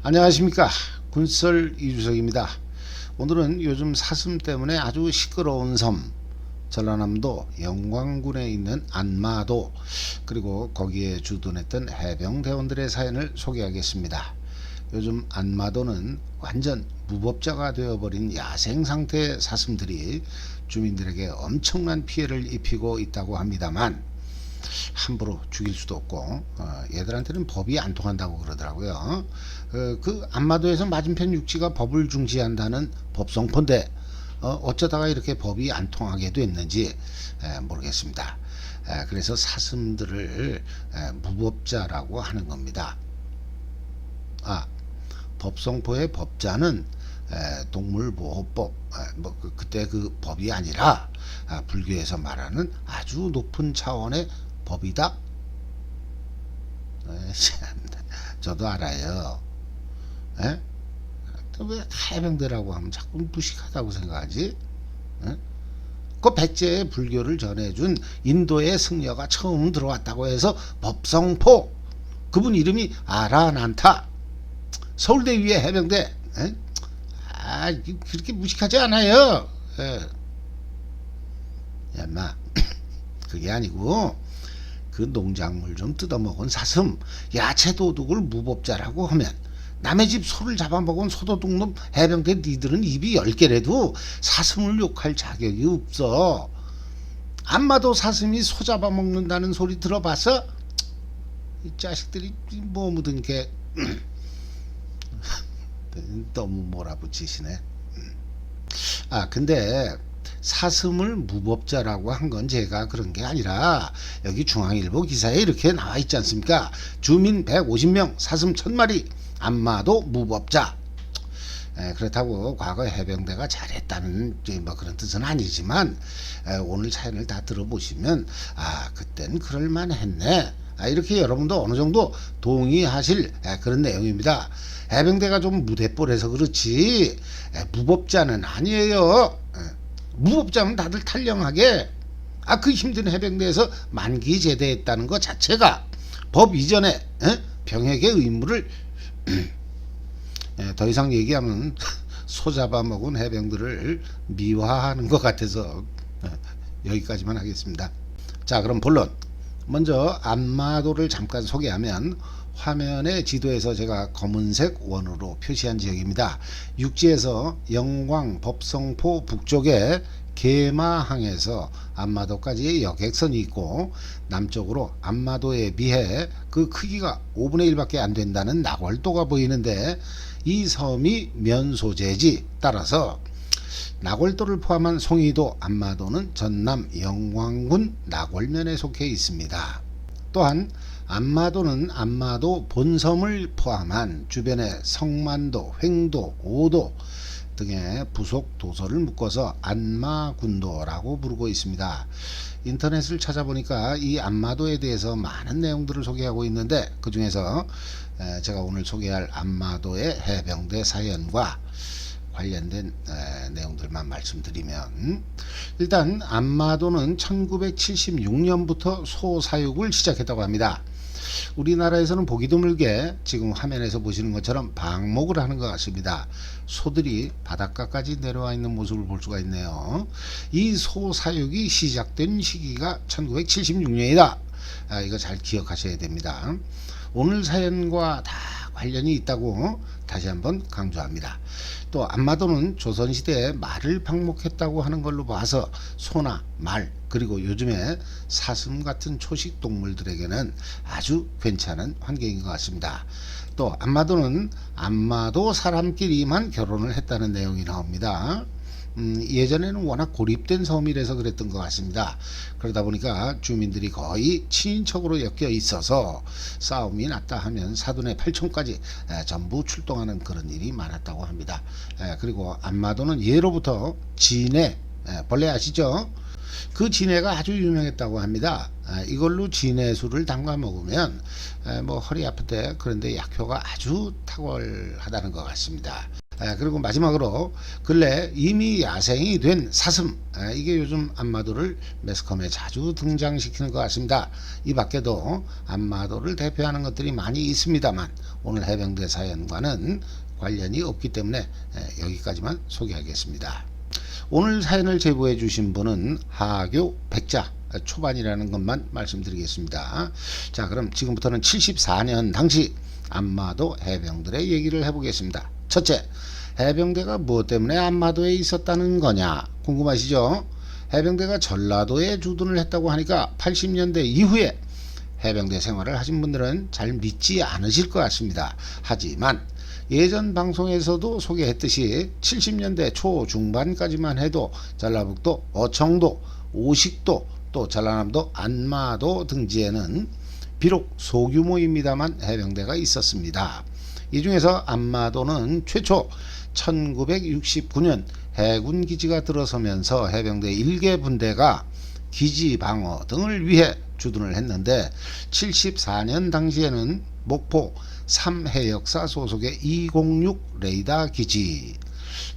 안녕하십니까, 군썰 이주석입니다. 오늘은 요즘 사슴 때문에 아주 시끄러운 섬, 전라남도 영광군에 있는 안마도, 그리고 거기에 주둔했던 해병대원들의 사연을 소개하겠습니다. 요즘 안마도는 완전 무법자가 되어버린 야생 상태의 사슴들이 주민들에게 엄청난 피해를 입히고 있다고 합니다만, 함부로 죽일 수도 없고 얘들한테는 법이 안 통한다고 그러더라고요. 그 안마도에서 맞은편 육지가 법을 중시한다는 법성포인데 어쩌다가 이렇게 법이 안 통하게 됐는지 모르겠습니다. 그래서 사슴들을 무법자라고 하는 겁니다. 법성포의 법자는 동물보호법, 그때 그 법이 아니라 불교에서 말하는 아주 높은 차원의 법이다. 저도 알아요. 왜 해병대라고 하면 자꾸 무식하다고 생각하지? 그 백제의 불교를 전해준 인도의 승려가 처음 들어왔다고 해서 법성포, 그분 이름이 아라난타, 서울대 위에 해병대. 그렇게 무식하지 않아요. 야, 마, 그게 아니고 그 농작물 좀 뜯어먹은 사슴, 야채 도둑을 무법자라고 하면 남의 집 소를 잡아먹은 소도둑놈 해병대 니들은 입이 10개라도 사슴을 욕할 자격이 없어. 안마도 사슴이 소 잡아먹는다는 소리 들어봤어? 이 자식들이 뭐 묻은 게 너무 몰아붙이시네. 근데 사슴을 무법자라고 한 건 제가 그런 게 아니라 여기 중앙일보 기사에 이렇게 나와 있지 않습니까? 주민 150명, 사슴 1000마리, 안마도 무법자. 그렇다고 과거 해병대가 잘했다는 뭐 그런 뜻은 아니지만 오늘 사연을 다 들어보시면 그땐 그럴만 했네, 이렇게 여러분도 어느 정도 동의하실 그런 내용입니다. 해병대가 좀 무대뽀라서 그렇지 무법자는 아니에요. 무법자면 다들 탈영하게 그 힘든 해병대에서 만기 제대했다는 것 자체가 법 이전에 병역의 의무를 더 이상 얘기하면 소 잡아먹은 해병들을 미화하는 것 같아서 여기까지만 하겠습니다. 자, 그럼 본론. 먼저 안마도를 잠깐 소개하면, 화면의 지도에서 제가 검은색 원으로 표시한 지역입니다. 육지에서 영광 법성포 북쪽에 계마항에서 안마도까지의 여객선이 있고, 남쪽으로 안마도에 비해 그 크기가 5분의 1밖에 안 된다는 나골도가 보이는데, 이 섬이 면소재지, 따라서 나골도를 포함한 송이도, 안마도는 전남 영광군 나골면에 속해 있습니다. 또한 안마도는 안마도 본섬을 포함한 주변의 성만도, 횡도, 오도 등의 부속 도서를 묶어서 안마군도라고 부르고 있습니다. 인터넷을 찾아보니까 이 안마도에 대해서 많은 내용들을 소개하고 있는데, 그 중에서 제가 오늘 소개할 안마도의 해병대 사연과 관련된 내용들만 말씀드리면, 일단 안마도는 1976년부터 소사육을 시작했다고 합니다. 우리나라에서는 보기 드물게 지금 화면에서 보시는 것처럼 방목을 하는 것 같습니다. 소들이 바닷가까지 내려와 있는 모습을 볼 수가 있네요. 이 소사육이 시작된 시기가 1976년이다. 이거 잘 기억하셔야 됩니다. 오늘 사연과 다 관련이 있다고 다시 한번 강조합니다. 또 안마도는 조선시대에 말을 방목했다고 하는 걸로 봐서 소나 말, 그리고 요즘에 사슴 같은 초식 동물들에게는 아주 괜찮은 환경인 것 같습니다. 또 안마도는 안마도 사람끼리만 결혼을 했다는 내용이 나옵니다. 예전에는 워낙 고립된 섬이라서 그랬던 것 같습니다. 그러다 보니까 주민들이 거의 친인척으로 엮여 있어서 싸움이 났다 하면 사돈의 팔촌까지 전부 출동하는 그런 일이 많았다고 합니다. 그리고 안마도는 예로부터 진해, 벌레 아시죠? 그 진해가 아주 유명했다고 합니다. 이걸로 진해술을 담가 먹으면 뭐 허리 아플 때 그런데 약효가 아주 탁월하다는 것 같습니다. 그리고 마지막으로 근래 이미 야생이 된 사슴, 이게 요즘 안마도를 매스컴에 자주 등장시키는 것 같습니다. 이 밖에도 안마도를 대표하는 것들이 많이 있습니다만 오늘 해병대 사연과는 관련이 없기 때문에 여기까지만 소개하겠습니다. 오늘 사연을 제보해 주신 분은 하교 백자 초반이라는 것만 말씀드리겠습니다. 자, 그럼 지금부터는 74년 당시 안마도 해병들의 얘기를 해보겠습니다. 첫째, 해병대가 무엇 때문에 안마도에 있었다는 거냐 궁금하시죠? 해병대가 전라도에 주둔을 했다고 하니까 80년대 이후에 해병대 생활을 하신 분들은 잘 믿지 않으실 것 같습니다. 하지만 예전 방송에서도 소개했듯이 70년대 초중반까지만 해도 전라북도 어청도, 오식도, 또 전라남도 안마도 등지에는 비록 소규모입니다만 해병대가 있었습니다. 이 중에서 안마도는 최초 1969년 해군 기지가 들어서면서 해병대 1개 분대가 기지 방어 등을 위해 주둔을 했는데 74년 당시에는 목포 3해역사 소속의 206 레이더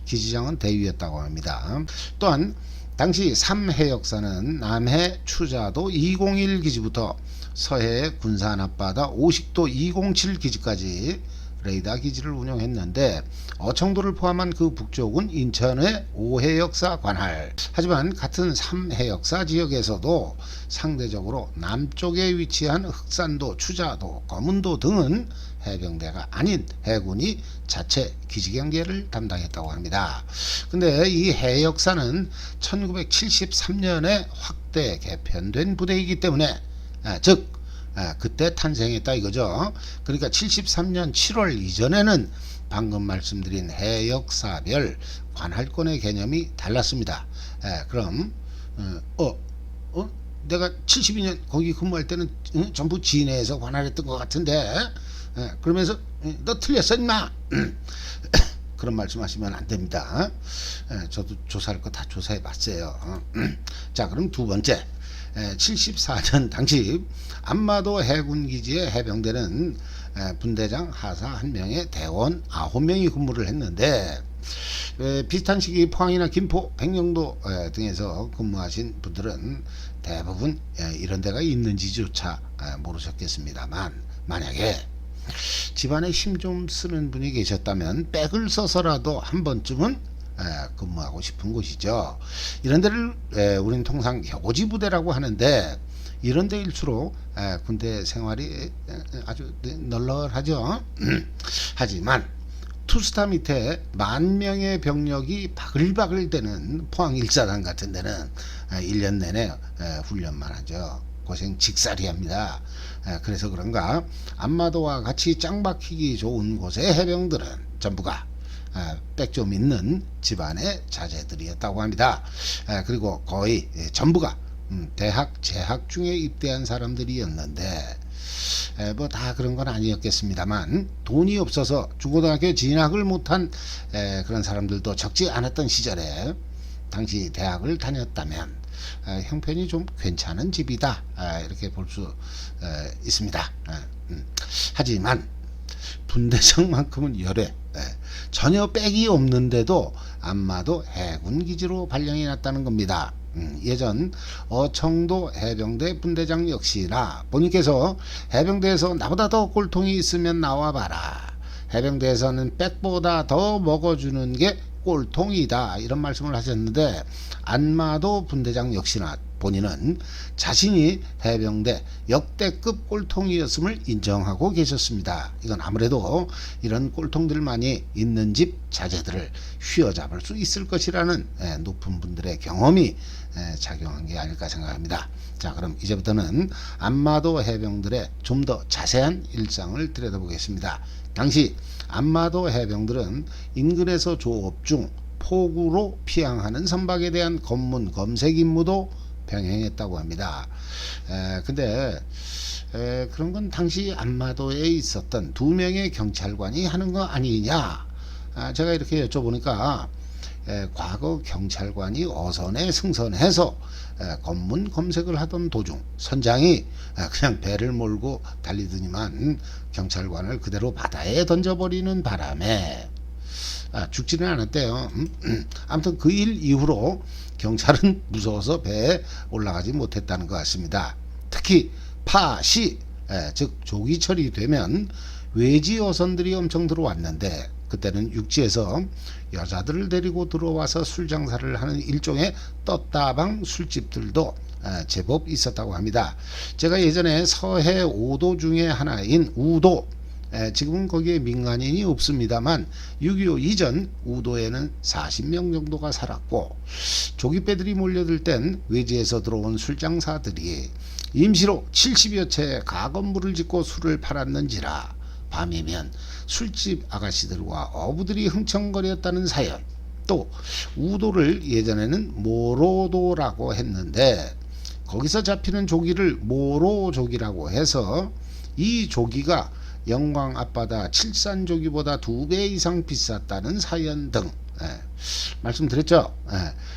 기지장은 대위였다고 합니다. 또한 당시 3해역사는 남해 추자도 201 기지부터 서해의 군산 앞바다 오식도 207 기지까지 레이더 기지를 운영했는데 어청도를 포함한 그 북쪽은 인천의 5해역사 관할. 하지만 같은 3해역사 지역에서도 상대적으로 남쪽에 위치한 흑산도, 추자도, 거문도 등은 해병대가 아닌 해군이 자체 기지 경계를 담당했다고 합니다. 근데 이 해역사는 1973년에 확대 개편된 부대이기 때문에 즉 그때 탄생했다 이거죠. 그러니까 73년 7월 이전에는 방금 말씀드린 해역사별 관할권의 개념이 달랐습니다. 그럼 내가 72년 거기 근무할 때는 전부 진해에서 관할했던 것 같은데 그러면서 너 틀렸어 임마 그런 말씀하시면 안 됩니다. 저도 조사할 거 다 조사해 봤어요. 자, 그럼 두 번째, 74년 당시 안마도 해군기지의 해병대는 분대장 하사 1명에 대원 9명이 근무를 했는데 비슷한 시기 포항이나 김포, 백령도 등에서 근무하신 분들은 대부분 이런 데가 있는지조차 모르셨겠습니다만, 만약에 집안에 힘 좀 쓰는 분이 계셨다면 백을 써서라도 한 번쯤은 근무하고 싶은 곳이죠. 이런 데를 우리는 통상 여고지 부대라고 하는데 이런 데일수록 군대 생활이 아주 널널하죠. 하지만 투스타 밑에 10,000명의 병력이 바글바글 되는 포항 1사단 같은 데는 1년 내내 훈련만 하죠. 고생 직살이합니다. 그래서 그런가 안마도와 같이 짱 박히기 좋은 곳의 해병들은 전부가 백 좀 있는 집안의 자제들이었다고 합니다. 그리고 거의 전부가 대학 재학 중에 입대한 사람들이었는데 뭐 다 그런 건 아니었겠습니다만 돈이 없어서 중고등학교 진학을 못한 그런 사람들도 적지 않았던 시절에 당시 대학을 다녔다면 형편이 좀 괜찮은 집이다 이렇게 볼 수 있습니다. 하지만 분대장만큼은 열애 전혀 빽이 없는데도 안마도 해군기지로 발령이 났다는 겁니다. 예전 어청도 해병대 분대장 역시나 본인께서 해병대에서 나보다 더 꼴통이 있으면 나와봐라, 해병대에서는 빽보다 더 먹어주는 게 꼴통이다 이런 말씀을 하셨는데 안마도 분대장 역시나 본인은 자신이 해병대 역대급 꼴통이었음을 인정하고 계셨습니다. 이건 아무래도 이런 꼴통들만이 있는 집 자제들을 휘어잡을 수 있을 것이라는 높은 분들의 경험이 작용한 게 아닐까 생각합니다. 자, 그럼 이제부터는 안마도 해병들의 좀 더 자세한 일상을 들여다보겠습니다. 당시 안마도 해병들은 인근에서 조업 중 폭우로 피항하는 선박에 대한 검문 검색 임무도 병행했다고 합니다. 근데 그런 건 당시 안마도에 있었던 2명의 경찰관이 하는 거 아니냐. 제가 이렇게 여쭤보니까 과거 경찰관이 어선에 승선해서 검문 검색을 하던 도중 선장이 그냥 배를 몰고 달리더니만 경찰관을 그대로 바다에 던져버리는 바람에 죽지는 않았대요. 아무튼 그 일 이후로 경찰은 무서워서 배에 올라가지 못했다는 것 같습니다. 특히 파시 즉 조기철이 되면 외지 어선들이 엄청 들어왔는데 그때는 육지에서 여자들을 데리고 들어와서 술 장사를 하는 일종의 떴다방 술집들도 제법 있었다고 합니다. 제가 예전에 서해 5도 중에 하나인 우도, 지금은 거기에 민간인이 없습니다만 6.25 이전 우도에는 40명 정도가 살았고, 조깃배들이 몰려들 땐 외지에서 들어온 술장사들이 임시로 70여 채 가건물을 짓고 술을 팔았는지라 밤이면 술집 아가씨들과 어부들이 흥청거렸다는 사연, 또 우도를 예전에는 모로도라고 했는데 거기서 잡히는 조기를 모로조기라고 해서 이 조기가 영광 앞바다 칠산조기보다 2배 이상 비쌌다는 사연 등 말씀드렸죠.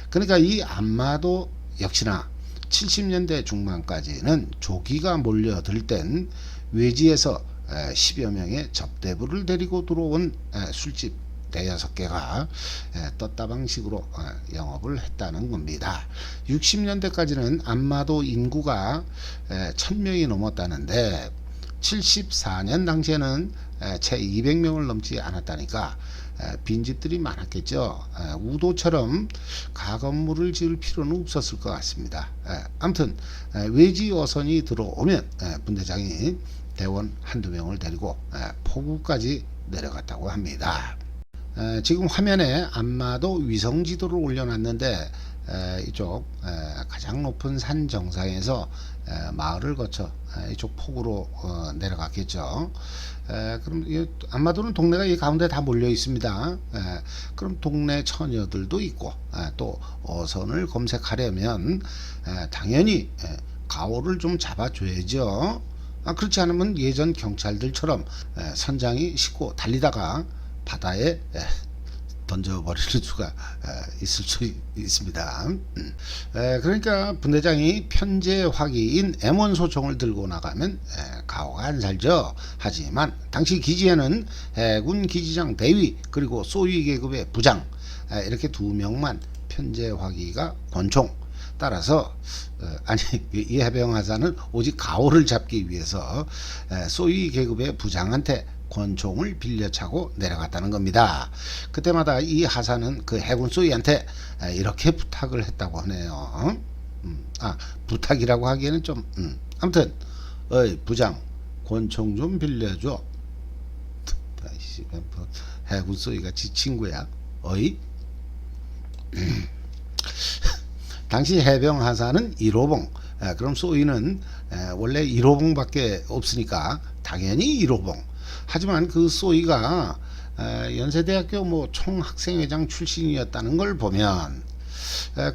그러니까 이 안마도 역시나 70년대 중반까지는 조기가 몰려들 땐 외지에서 10여 명의 접대부를 데리고 들어온 술집 대여섯 개가 떴다방식으로 영업을 했다는 겁니다. 60년대까지는 안마도 인구가 1000명이 넘었다는데 74년 당시에는 채 200명을 넘지 않았다니까 빈집들이 많았겠죠. 우도처럼 가건물을 지을 필요는 없었을 것 같습니다. 아무튼 외지 어선이 들어오면 분대장이 대원 한두 명을 데리고 포구까지 내려갔다고 합니다. 지금 화면에 안마도 위성지도를 올려놨는데 이쪽 가장 높은 산 정상에서 마을을 거쳐 이쪽 폭으로 내려갔겠죠. 그럼 안마도는 동네가 이 가운데 다 몰려 있습니다. 그럼 동네 처녀들도 있고 또 어선을 검색하려면 당연히 가오를 좀 잡아줘야죠. 그렇지 않으면 예전 경찰들처럼 선장이 싣고 달리다가 바다에 던져버리는 수가 있을 수 있습니다. 그러니까 분대장이 편제화기인 M1 소총을 들고 나가면 가오가 안 살죠. 하지만 당시 기지에는 해군 기지장 대위 그리고 소위 계급의 부장 이렇게 2명만 편제화기가 권총, 따라서 이 해병하사는 오직 가오를 잡기 위해서 소위 계급의 부장한테 권총을 빌려차고 내려갔다는 겁니다. 그때마다 이 하사는 그 해군 소위한테 이렇게 부탁을 했다고 하네요. 부탁이라고 하기에는 좀 아무튼 어이 부장 권총 좀 빌려줘. 해군 소위가 지 친구야. 어이 당시 해병 하사는 1호봉, 그럼 소위는 원래 1호봉밖에 없으니까 당연히 1호봉. 하지만 그 소위가 연세대학교 뭐 총학생회장 출신이었다는 걸 보면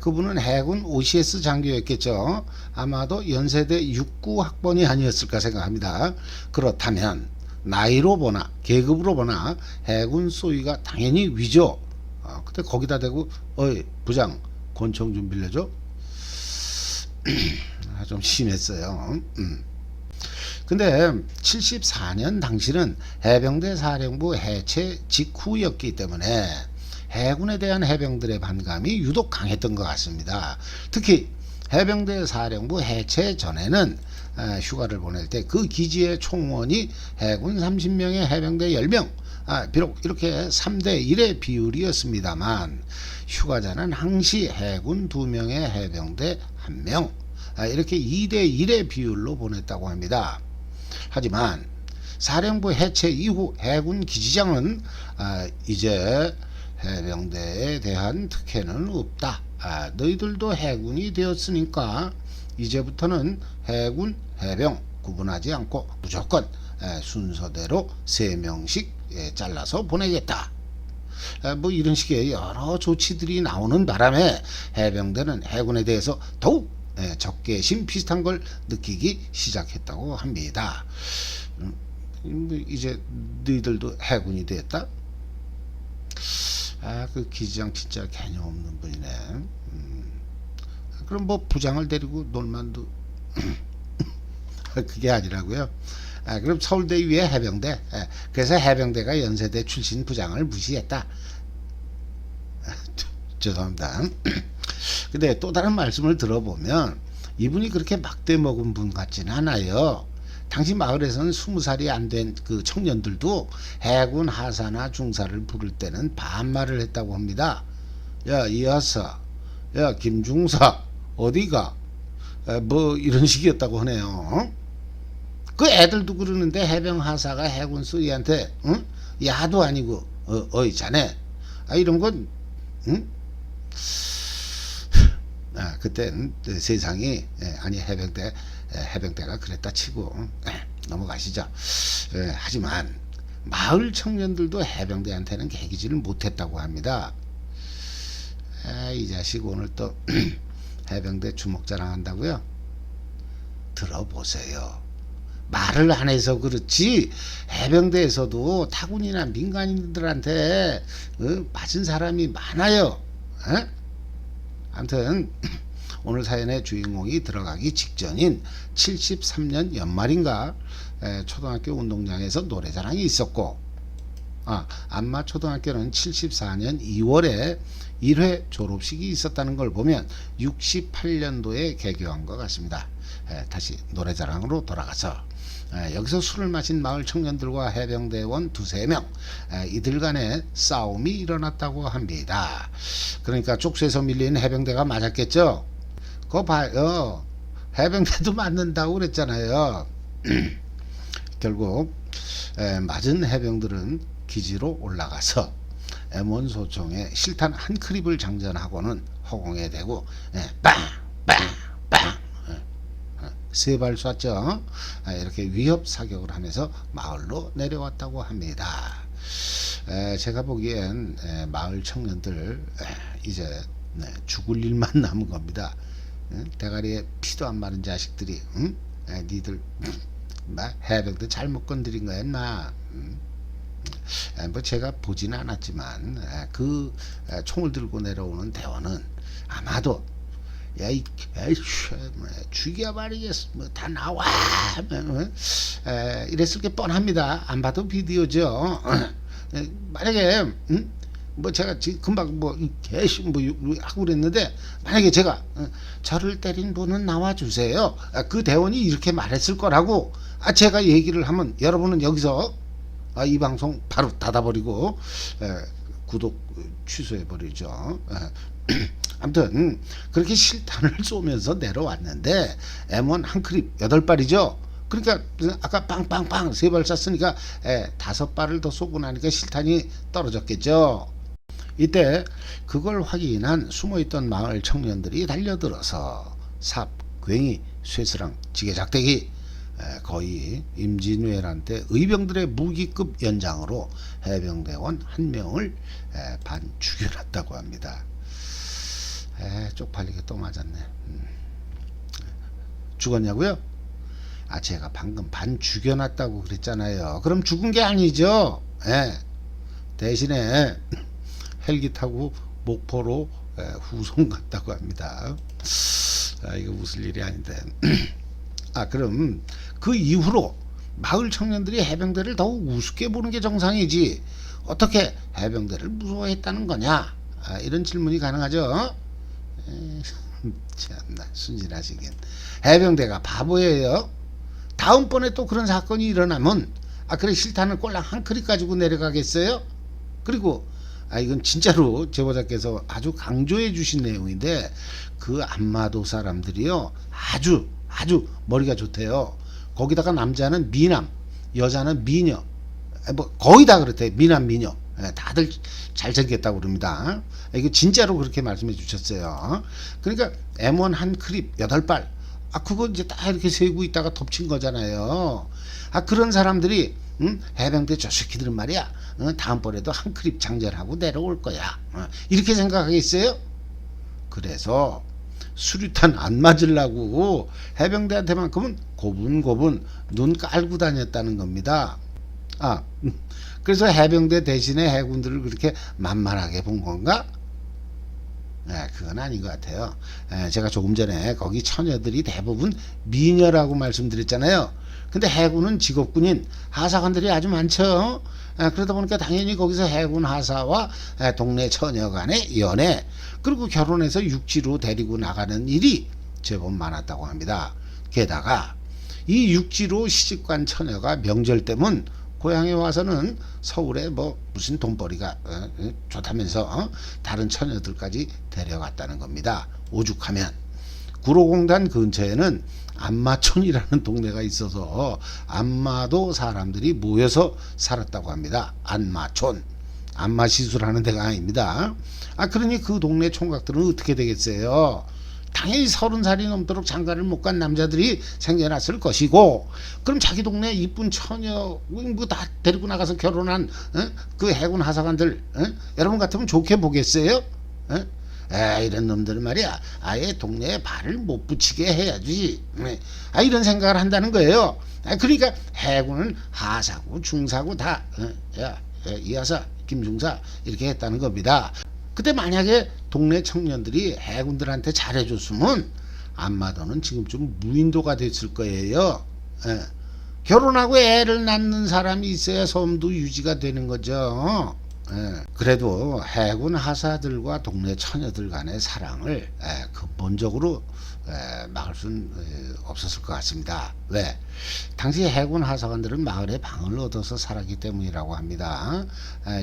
그분은 해군 OCS 장교였겠죠. 아마도 연세대 69 학번이 아니었을까 생각합니다. 그렇다면 나이로 보나 계급으로 보나 해군 소위가 당연히 위죠. 근데 거기다 대고 어이 부장 권총 좀 빌려줘. 좀 심했어요. 근데 74년 당시는 해병대 사령부 해체 직후였기 때문에 해군에 대한 해병들의 반감이 유독 강했던 것 같습니다. 특히 해병대 사령부 해체 전에는 휴가를 보낼 때 그 기지의 총원이 해군 30명에 해병대 10명, 비록 이렇게 3대1의 비율이었습니다만 휴가자는 항시 해군 2명에 해병대 1명, 이렇게 2대1의 비율로 보냈다고 합니다. 하지만 사령부 해체 이후 해군 기지장은 이제 해병대에 대한 특혜는 없다. 너희들도 해군이 되었으니까 이제부터는 해군, 해병 구분하지 않고 무조건 순서대로 3명씩 잘라서 보내겠다. 뭐 이런 식의 여러 조치들이 나오는 바람에 해병대는 해군에 대해서 더욱 적개심 비슷한 걸 느끼기 시작했다고 합니다. 이제 너희들도 해군이 됐다? 그 기지장 진짜 개념 없는 분이네. 그럼 뭐 부장을 데리고 놀만도 그게 아니라고요. 그럼 서울대 위에 해병대. 그래서 해병대가 연세대 출신 부장을 무시했다. 죄송합니다. 근데 또 다른 말씀을 들어보면 이분이 그렇게 막대 먹은 분 같지는 않아요. 당시 마을에서는 20살이 안 된 그 청년들도 해군 하사나 중사를 부를 때는 반말을 했다고 합니다. 야, 이하사, 야, 김중사, 어디가? 뭐 이런 식이었다고 하네요. 그 애들도 그러는데 해병 하사가 해군 쓰리한테 응? 야도 아니고 어이 자네 이런 건 응? 그땐 세상이 아니 해병대가 그랬다 치고 넘어가시죠. 하지만 마을 청년들도 해병대한테는 개기질을 못했다고 합니다. 이 자식 오늘 또 해병대 주먹자랑 한다고요? 들어보세요. 말을 안 해서 그렇지 해병대에서도 타군이나 민간인들한테 맞은 사람이 많아요. 아무튼 오늘 사연의 주인공이 들어가기 직전인 73년 연말인가 초등학교 운동장에서 노래자랑이 있었고 안마 초등학교는 74년 2월에 1회 졸업식이 있었다는 걸 보면 68년도에 개교한 것 같습니다. 다시 노래자랑으로 돌아가서 여기서 술을 마신 마을 청년들과 해병대원 2~3명 이들 간에 싸움이 일어났다고 합니다. 그러니까 쪽수에서 밀린 해병대가 맞았겠죠. 그거 봐요. 해병대도 맞는다고 그랬잖아요. 결국 맞은 해병들은 기지로 올라가서 M1 소총에 실탄 한 크립을 장전하고는 허공에 대고 빵빵빵 3발 쐈죠. 이렇게 위협 사격을 하면서 마을로 내려왔다고 합니다. 제가 보기엔 마을 청년들 이제 죽을 일만 남은 겁니다. 대가리에 피도 안 마른 자식들이 니들 해병대 잘못 건드린 거야 인마. 뭐 제가 보지는 않았지만 그 총을 들고 내려오는 대원은 아마도 야, 죽여버리겠어. 뭐 다 나와. 이랬을 게 뻔합니다. 안 봐도 비디오죠. 만약에, 뭐 제가 지금 금방 뭐 하고 그랬는데, 만약에 제가, 저를 때린 분은 나와주세요. 그 대원이 이렇게 말했을 거라고, 제가 얘기를 하면 여러분은 여기서, 이 방송 바로 닫아버리고, 구독 취소해버리죠. 아무튼 그렇게 실탄을 쏘면서 내려왔는데 M1 한 크립 8발이죠. 그러니까 아까 빵빵빵 3발 쐈으니까 5발을 더 쏘고 나니까 실탄이 떨어졌겠죠. 이때 그걸 확인한 숨어있던 마을 청년들이 달려들어서 삽, 괭이, 쇠스랑, 지게작대기 거의 임진왜란 때 의병들의 무기급 연장으로 해병대원 1명을 반 죽여놨다고 합니다. 쪽팔리게 또 맞았네. 죽었냐고요? 제가 방금 반 죽여놨다고 그랬잖아요. 그럼 죽은 게 아니죠. 대신에 헬기 타고 목포로 후송 갔다고 합니다. 이거 웃을 일이 아닌데. 그럼 그 이후로 마을 청년들이 해병대를 더욱 우습게 보는 게 정상이지 어떻게 해병대를 무서워했다는 거냐? 이런 질문이 가능하죠. 참나 순진하시긴. 해병대가 바보예요. 다음번에 또 그런 사건이 일어나면 그래 실탄을 꼴랑 한 크립 가지고 내려가겠어요? 그리고 이건 진짜로 제보자께서 아주 강조해 주신 내용인데 그 안마도 사람들이요 아주 머리가 좋대요. 거기다가 남자는 미남, 여자는 미녀, 뭐 거의 다 그렇대요. 미남 미녀. 다들 잘생겼다고 그럽니다. 이거 진짜로 그렇게 말씀해 주셨어요. 그러니까 M1 한 크립 8발 그거 이제 딱 이렇게 세고 있다가 덮친 거잖아요. 그런 사람들이 해병대 저 새끼들은 말이야 다음번에도 한 크립 장전하고 내려올 거야. 이렇게 생각하겠어요? 그래서 수류탄 안 맞으려고 해병대한테만큼은 고분고분 눈 깔고 다녔다는 겁니다. 그래서 해병대 대신에 해군들을 그렇게 만만하게 본 건가? 그건 아닌 것 같아요. 제가 조금 전에 거기 처녀들이 대부분 미녀라고 말씀드렸잖아요. 근데 해군은 직업군인 하사관들이 아주 많죠. 그러다 보니까 당연히 거기서 해군 하사와 동네 처녀 간의 연애 그리고 결혼해서 육지로 데리고 나가는 일이 제법 많았다고 합니다. 게다가 이 육지로 시집간 처녀가 명절 때문 고향에 와서는 서울에 뭐 무슨 돈벌이가 좋다면서 다른 처녀들까지 데려갔다는 겁니다. 오죽하면 구로공단 근처에는 안마촌이라는 동네가 있어서 안마도 사람들이 모여서 살았다고 합니다. 안마촌. 안마 시술하는 데가 아닙니다. 그러니 그 동네 총각들은 어떻게 되겠어요? 당연히 30살이 넘도록 장가를 못 간 남자들이 생겨났을 것이고, 그럼 자기 동네 이쁜 처녀 뭐 다 데리고 나가서 결혼한 그 해군 하사관들 여러분 같으면 좋게 보겠어요? 이런 놈들 말이야, 아예 동네에 발을 못 붙이게 해야지. 이런 생각을 한다는 거예요. 그러니까 해군은 하사고 중사고 다 이하사 김중사 이렇게 했다는 겁니다. 그때 만약에 동네 청년들이 해군들한테 잘해줬으면 안마도는 지금쯤 무인도가 됐을 거예요. 결혼하고 애를 낳는 사람이 있어야 섬도 유지가 되는 거죠. 그래도 해군 하사들과 동네 처녀들 간의 사랑을 근본적으로 막을 수는 없었을 것 같습니다. 왜? 당시 해군 하사관들은 마을에 방을 얻어서 살았기 때문이라고 합니다.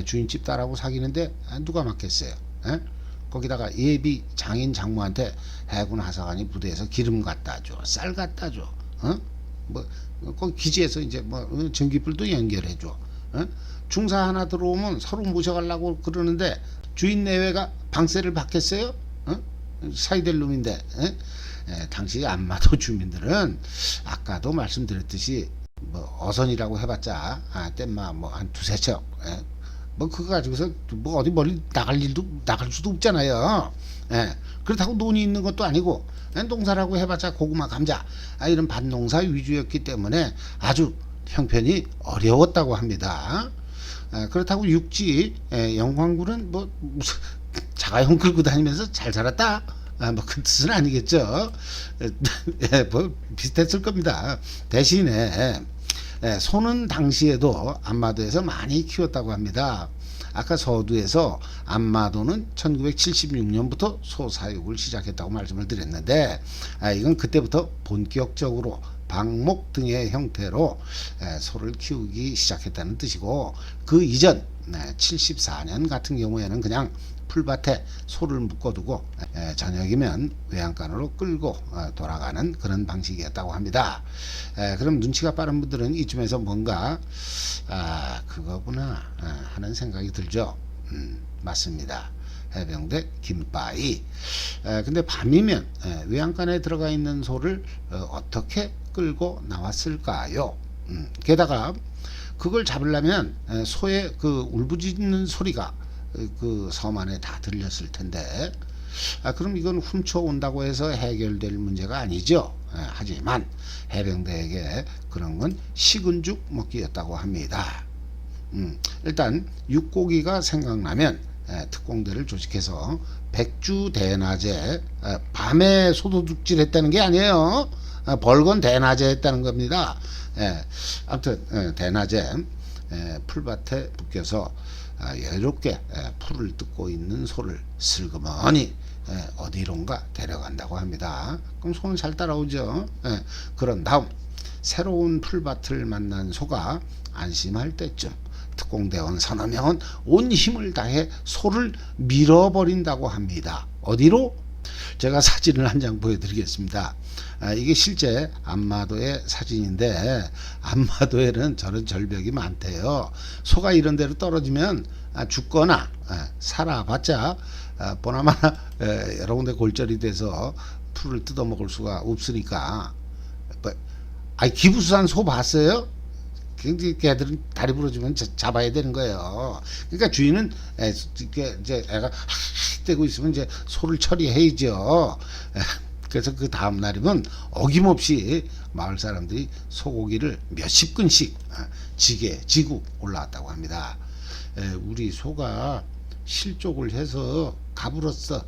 주인집 딸하고 사귀는데 누가 맞겠어요? 거기다가 예비 장인 장모한테 해군 하사관이 부대에서 기름 갖다 줘, 쌀 갖다 줘, 뭐 거기 기지에서 이제 뭐 전기불도 연결해 줘. 중사 하나 들어오면 서로 모셔가려고 그러는데 주인 내외가 방세를 받겠어요? 사이될 놈인데. 당시 안마도 주민들은 아까도 말씀드렸듯이 뭐 어선이라고 해봤자 땜마 뭐 한 두세 척, 뭐 그거 가지고서 뭐 어디 멀리 나갈 수도 없잖아요. 그렇다고 돈이 있는 것도 아니고 농사라고 해봤자 고구마 감자 이런 밭농사 위주였기 때문에 아주 형편이 어려웠다고 합니다. 그렇다고 육지 영광군은 뭐 무슨 자가용 끌고 다니면서 잘 살았다, 뭐 그 뜻은 아니겠죠. 뭐 비슷했을 겁니다. 대신에 소는 당시에도 안마도에서 많이 키웠다고 합니다. 아까 서두에서 안마도는 1976년부터 소 사육을 시작했다고 말씀을 드렸는데, 이건 그때부터 본격적으로 방목 등의 형태로 소를 키우기 시작했다는 뜻이고, 그 이전 74년 같은 경우에는 그냥 풀밭에 소를 묶어두고 저녁이면 외양간으로 끌고 돌아가는 그런 방식이었다고 합니다. 그럼 눈치가 빠른 분들은 이쯤에서 뭔가 그거구나 하는 생각이 들죠. 맞습니다. 해병대 김바위. 근데 밤이면 외양간에 들어가 있는 소를 어떻게 끌고 나왔을까요? 게다가 그걸 잡으려면 소의 그 울부짖는 소리가 그 섬 안에 다 들렸을 텐데, 그럼 이건 훔쳐온다고 해서 해결될 문제가 아니죠. 하지만 해병대에게 그런 건 식은 죽 먹기였다고 합니다. 일단 육고기가 생각나면 특공대를 조직해서 백주 대낮에 밤에 소도둑질 했다는 게 아니에요. 벌건 대낮에 했다는 겁니다. 아무튼 대낮에 풀밭에 묶여서 여유롭게 풀을 뜯고 있는 소를 슬그머니 어디론가 데려간다고 합니다. 그럼 소는 잘 따라오죠. 그런 다음 새로운 풀밭을 만난 소가 안심할 때쯤 특공대원 서너 명은 온 힘을 다해 소를 밀어버린다고 합니다. 어디로? 제가 사진을 한 장 보여드리겠습니다. 이게 실제 안마도의 사진인데, 안마도에는 저런 절벽이 많대요. 소가 이런 데로 떨어지면 죽거나 살아봤자 보나마나 여러 군데 골절이 돼서 풀을 뜯어먹을 수가 없으니까. 기부수산 소 봤어요? 걔들은 다리 부러지면 잡아야 되는 거예요. 그러니까 주인은 이제 애가 떼고 있으면 이제 소를 처리해야죠. 그래서 그 다음 날이면 어김없이 마을 사람들이 소고기를 몇십 근씩 지게 지고 올라왔다고 합니다. 우리 소가 실족을 해서 가불었어.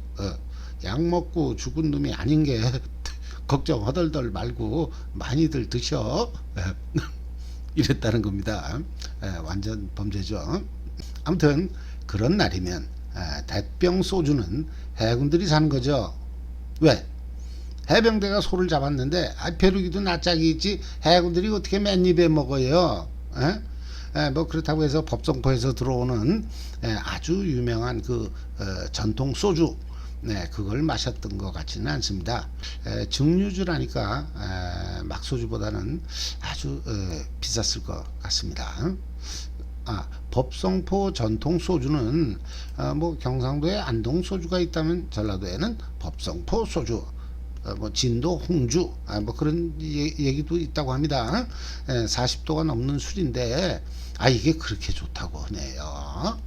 약 먹고 죽은 놈이 아닌 게 걱정 허덜덜 말고 많이들 드셔. 이랬다는 겁니다. 완전 범죄죠. 아무튼 그런 날이면 대병 소주는 해군들이 사는 거죠. 왜? 해병대가 소를 잡았는데 벼룩이도 낯짝이 있지 해군들이 어떻게 맨입에 먹어요? 에? 뭐 그렇다고 해서 법성포에서 들어오는 아주 유명한 그 전통 소주 그걸 마셨던 것 같지는 않습니다. 증류주라니까 막소주보다는 아주 비쌌을 것 같습니다. 법성포 전통 소주는 뭐 경상도에 안동 소주가 있다면 전라도에는 법성포 소주, 뭐 진도 홍주, 뭐 그런 얘기도 있다고 합니다. 40도가 넘는 술인데 이게 그렇게 좋다고 하네요.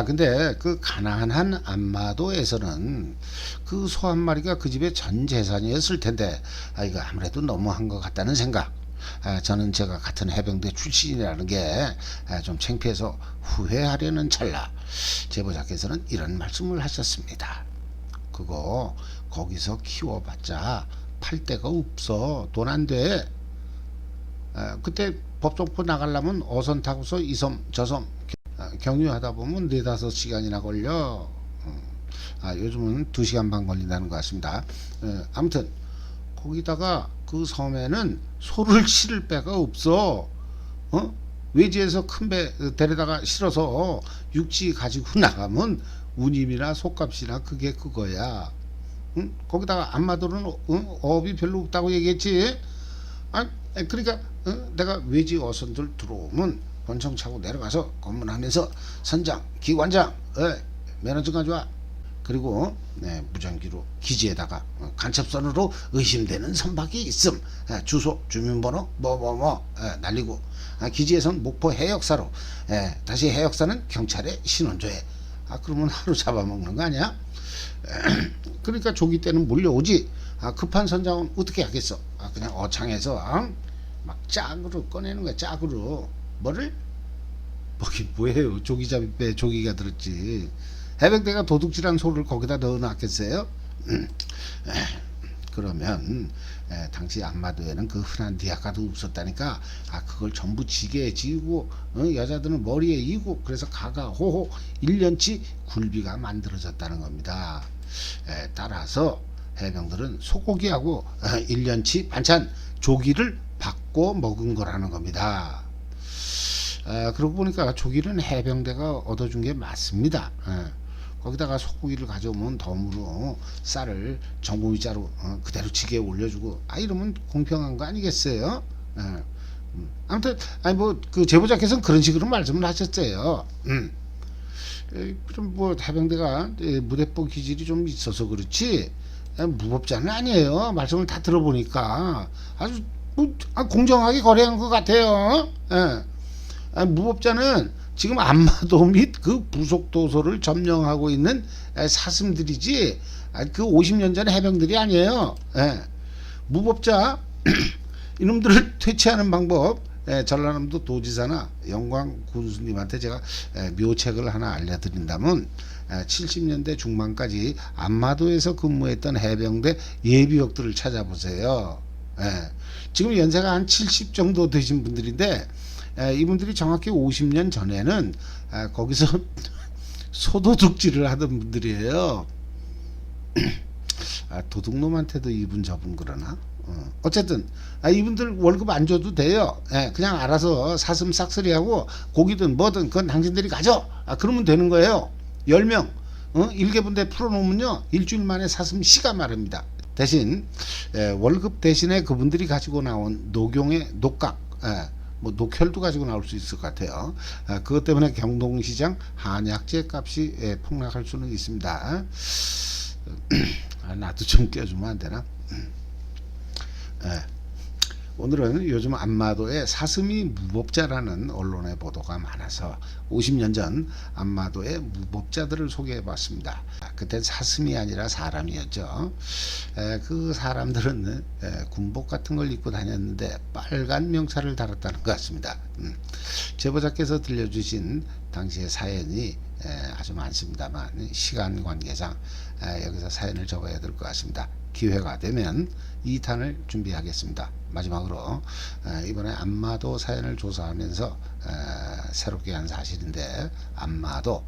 근데 그 가난한 안마도에서는 그 소 한 마리가 그 집의 전 재산이었을 텐데 이거 아무래도 너무한 것 같다는 생각. 저는 제가 같은 해병대 출신이라는 게 좀 창피해서 후회하려는 찰나 제보자께서는 이런 말씀을 하셨습니다. 그거 거기서 키워봤자 팔 데가 없어. 돈 안 돼. 그때 법정포 나가려면 어선 타고서 이 섬 저섬 경유하다 보면 4-5시간이나 걸려. 요즘은 2시간 반 걸린다는 것 같습니다. 아무튼 거기다가 그 섬에는 소를 실을 배가 없어. 외지에서 큰 배 데려다가 실어서 육지 가지고 나가면 운임이나 속값이나 그게 그거야. 거기다가 안마도는 어업이 별로 없다고 얘기했지. 그러니까 내가 외지 어선들 들어오면 권총 차고 내려가서 건물 안에서 선장, 기관장, 면허증 가져와. 그리고 무전기로 기지에다가 간첩선으로 의심되는 선박이 있음, 주소, 주민번호 날리고, 기지에선 목포 해역사로, 다시 해역사는 경찰에 신원조회. 그러면 하루 잡아먹는 거 아니야? 그러니까 조기 때는 몰려오지. 급한 선장은 어떻게 하겠어? 그냥 어창에서 막 짝으로 꺼내는 거야. 짝으로. 뭐를? 뭐긴 뭐예요. 조기잡이 배 조기가 들었지. 해병대가 도둑질한 소를 거기다 넣어놨겠어요? 그러면 당시 안마도에는 그 흔한 니아카도 없었다니까. 그걸 전부 지게에 지고 여자들은 머리에 이고, 그래서 가가 호호 1년치 굴비가 만들어졌다는 겁니다. 따라서 해병들은 소고기하고 1년치 반찬 조기를 바꿔 먹은 거라는 겁니다. 그러고 보니까 조기는 해병대가 얻어준 게 맞습니다. 거기다가 소고기를 가져오면 덤으로 쌀을 정보위자로 그대로 지게에 올려주고, 이러면 공평한 거 아니겠어요? 아무튼 뭐 그 제보자께서는 그런 식으로 말씀을 하셨어요. 좀 뭐 해병대가 무대포 기질이 좀 있어서 그렇지 무법자는 아니에요. 말씀을 다 들어보니까 아주 공정하게 거래한 것 같아요. 무법자는 지금 안마도 및 그 부속 도서를 점령하고 있는 사슴들이지 그 50년 전 해병들이 아니에요. 무법자 이놈들을 퇴치하는 방법, 전라남도 도지사나 영광 군수님한테 제가 묘책을 하나 알려드린다면 70년대 중반까지 안마도에서 근무했던 해병대 예비역들을 찾아보세요. 지금 연세가 한 70 정도 되신 분들인데 이분들이 정확히 50년 전에는 거기서 소도둑질을 하던 분들이에요. 도둑놈한테도 이분 저분 그러나? 어쨌든 이분들 월급 안 줘도 돼요. 그냥 알아서 사슴 싹쓸이하고 고기든 뭐든 그건 당신들이 가져. 그러면 되는 거예요. 10명 일개분대 풀어놓으면요 일주일 만에 사슴 씨가 마릅니다. 대신 월급 대신에 그분들이 가지고 나온 녹용의 녹각, 뭐 녹혈도 가지고 나올 수 있을 것 같아요. 그것 때문에 경동시장 한약재 값이 폭락할 수는 있습니다. 나도 좀 껴주면 안 되나? 오늘은 요즘 안마도에 사슴이 무법자라는 언론의 보도가 많아서 50년 전 안마도의 무법자들을 소개해 봤습니다. 그땐 사슴이 아니라 사람이었죠. 그 사람들은 군복 같은 걸 입고 다녔는데 빨간 명찰을 달았다는 것 같습니다. 제보자께서 들려주신 당시의 사연이 아주 많습니다만 시간 관계상 여기서 사연을 접어야 될 것 같습니다. 기회가 되면 2탄을 준비하겠습니다. 마지막으로 이번에 안마도 사연을 조사하면서 새롭게 한 사실인데 안마도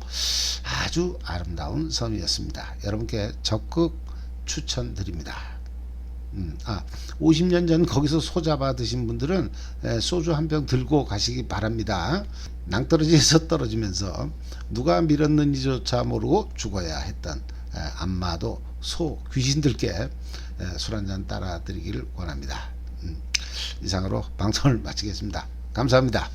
아주 아름다운 섬이었습니다. 여러분께 적극 추천드립니다. 아, 50년 전 거기서 소 잡아 드신 분들은 소주 한 병 들고 가시기 바랍니다. 낭떠러지에서 떨어지면서 누가 밀었는지조차 모르고 죽어야 했던 안마도 소 귀신들께 술 한잔 따라 드리기를 권합니다. 이상으로 방송을 마치겠습니다. 감사합니다.